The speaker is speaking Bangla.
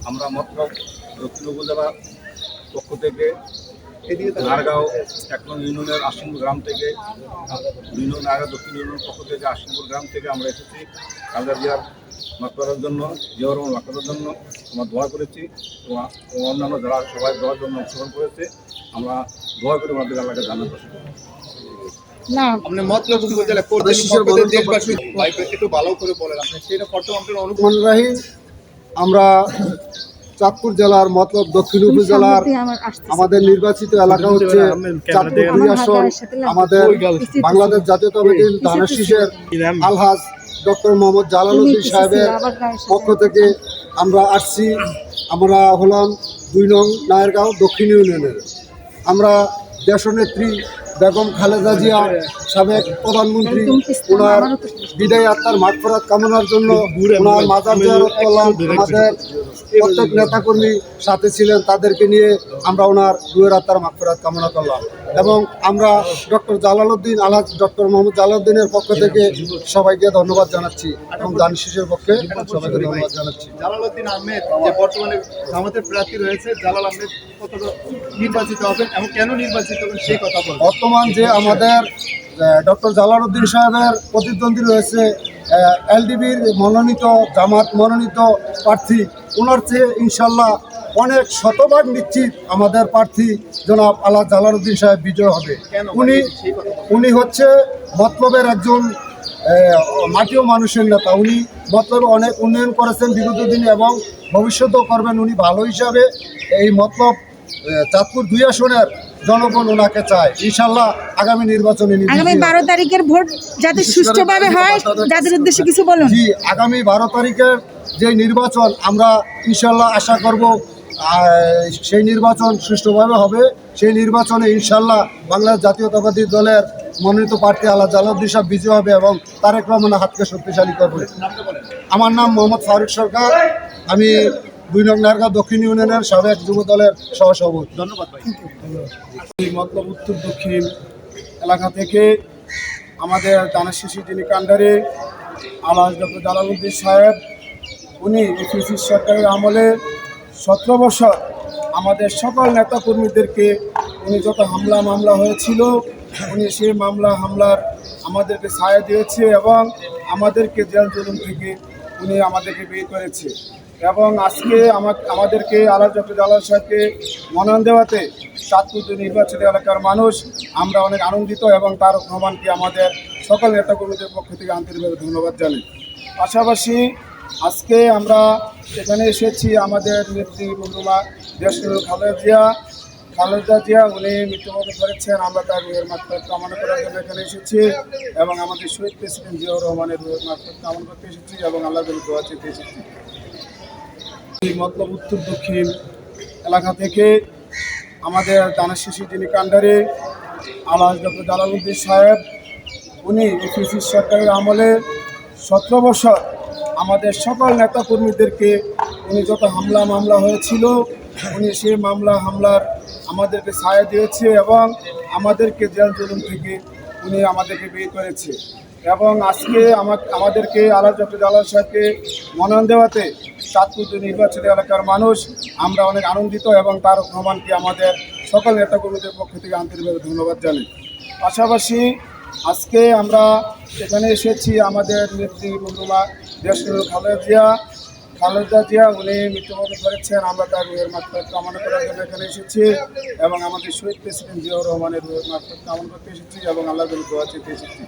আমরা মতলব দক্ষিণ উপজেলা পক্ষ থেকে নারগাঁও ১ নং ইউনিয়নের আশিনপুর গ্রাম থেকে নারগাঁও দক্ষিণ ইউনিয়নের পক্ষ থেকে আশিনপুর গ্রাম থেকে আমরা এসেছি খালেদা জিয়ার মাকবরার জন্য, জিয়াউর রহমান মাকবরার জন্য আমরা দোয়া করেছি এবং অন্যান্য যারা সবাই দোয়ার জন্য অংশগ্রহণ করেছে। আমরা দোয়া করে আমাদের আল্লাহকে জানাতে না আপনি মতলব উপজেলা দেশবাসী একটু ভালো করে বলেন আপনি সেটা বর্তমানে অনুমান রাহিম। আমরা চাঁদপুর জেলার মতলব দক্ষিণ উপজেলার আমাদের নির্বাচিত এলাকা হচ্ছে চাঁদপুর ২ আসন। আমাদের বাংলাদেশ জাতীয়তাবাদী ধানের শীষের আলহাজ ডক্টর মোহাম্মদ জালালউদ্দিন সাহেবের পক্ষ থেকে আমরা আসছি। আমরা হলাম ২ নং নায়ারগাঁও দক্ষিণ ইউনিয়নের। আমরা দেশনেত্রী বেগম খালেদা জিয়া সাবেক প্রধানমন্ত্রী, ওনার বিদায়ী আত্মার মাগফিরাত কামনার জন্য ওনার মাজার জিয়ারত করলাম। আমাদের প্রত্যেক নেতাকর্মী সাথে ছিলেন, তাদেরকে নিয়ে আমরা ওনার রুহের আত্মার মাগফিরাত কামনা করলাম। এবং আমরা ডক্টর জালালউদ্দিন আলহাজ ডক্টর মোহাম্মদ জালালউদ্দিনের পক্ষ থেকে সবাইকে ধন্যবাদ জানাচ্ছি এবং দান শীষের পক্ষে সবাইকে ধন্যবাদ জানাচ্ছি। জালালউদ্দিন আহমেদ যে বর্তমানে জামাতের প্রার্থী রয়েছে, জালাল আহমেদ কতটা নির্বাচিত হবেন এবং কেন নির্বাচিত হবেন সেই কথা বলবেন। বর্তমান যে আমাদের ডক্টর জালালউদ্দিন সাহেবের প্রতিদ্বন্দ্বী রয়েছে এলডিবির মনোনীত জামাত মনোনীত প্রার্থী, ওনার চেয়ে ইনশাল্লাহ অনেক শতভাগ নিশ্চিত আমাদের প্রার্থী জনাব আলহাজ জালালউদ্দিন সাহেব বিজয় হবে। উনি হচ্ছে মতলবের একজন মাটিও মানুষের নেতা। উনি মতলবে অনেক উন্নয়ন করেছেন বিগত দিনে এবং ভবিষ্যতেও করবেন। উনি ভালো হিসাবে এই মতলব চাঁদপুর ২ আসনের জনগণ ওনাকে চায়। ইনশাল্লাহ আগামী নির্বাচনে আগামী ১২ তারিখের ভোট যাতে সুষ্ঠুভাবে হয়, যাদের উদ্দেশ্যে কিছু বলুন। জি, আগামী ১২ তারিখের যে নির্বাচন আমরা ইনশাল্লাহ আশা করব সেই নির্বাচন সুষ্ঠুভাবে হবে। সেই নির্বাচনে ইনশাল্লাহ বাংলাদেশ জাতীয়তাবাদী দলের মনোনীত প্রার্থী আলহাজ জালালউদ্দিন সাহেব বিজয় হবে এবং তারেক রহমানের হাতকে শক্তিশালী করবে। আমার নাম মোহাম্মদ ফারুক সরকার। আমি ২ নং নায়ারগাঁও দক্ষিণ ইউনিয়নের সাবেক যুব দলের সহসভাপতি। ধন্যবাদ ভাই। মতলব উত্তর দক্ষিণ এলাকা থেকে আমাদের ধানের শীষের যিনি কাণ্ডারি আলহাজ ডক্টর জালালউদ্দিন সাহেব, উনি এপিসি সরকারের আমলে ১৭ বছর আমাদের সকল নেতাকর্মীদেরকে উনি যত মামলা হয়েছিল, উনি সেই হামলার আমাদেরকে ছায়া দিয়েছে এবং আমাদেরকে জেল জুলুম থেকে উনি আমাদেরকে বের করেছে। এবং আজকে আমাদেরকে আলহাজ ডক্টর জালাল সাহেবকে মনোনয়ন দেওয়াতে চাঁদপুর নির্বাচনী এলাকার মানুষ আমরা অনেক আনন্দিত এবং তারেক রহমানকে আমাদের সকল নেতাকর্মীদের পক্ষ থেকে আন্তরিকভাবে ধন্যবাদ জানাই। পাশাপাশি আজকে আমরা এখানে এসেছি আমাদের নেত্রী মরহুমা দেশনেত্রী খালেদা জিয়া উনি মৃত্যুবরণ করেছেন। আমরা তার রুহের মাগফিরাত কামনা করার জন্য এখানে এসেছি এবং আমাদের শহীদ প্রেসিডেন্ট জিয়াউর রহমানের রুহের মাগফিরাত কামনা করতে এসেছি এবং আল্লাহর কাছে দোয়া চেতে এসেছি। মতলব উত্তর দক্ষিণ এলাকা থেকে আমাদের ধানের শীষের যিনি কাণ্ডারি আলহাজ ডক্টর জালালউদ্দিন সাহেব, উনি এপিসি সরকারের আমলে ১৭ বছর আমাদের সকল নেতাকর্মীদেরকে উনি যত মামলা হয়েছিল, উনি সেই হামলার আমাদেরকে ছায়া দিয়েছে এবং আমাদেরকে জেল জুলুম থেকে উনি আমাদেরকে বের করেছে। এবং আজকে আমাদেরকে আলহাজ ডক্টর জালাল সাহেবকে মনোনয়ন দেওয়াতে চাঁদপুর নির্বাচনী এলাকার মানুষ আমরা অনেক আনন্দিত এবং তারেক রহমানকে আমাদের সকল নেতাকর্মীদের পক্ষ থেকে আন্তরিকভাবে ধন্যবাদ জানাই। পাশাপাশি আজকে আমরা এখানে এসেছি আমাদের নেত্রী মরহুমা দেশনেত্রী খালেদা জিয়া উনি মৃত্যুবরণ করেছেন। আমরা তার রুহের মাগফিরাত কামনা করার জন্য এখানে এসেছি এবং আমাদের শহীদ প্রেসিডেন্ট জিয়াউর রহমানের রুহের মাগফিরাত কামনা করতে এসেছি এবং আল্লাহর কাছে দোয়া চেতে এসেছি।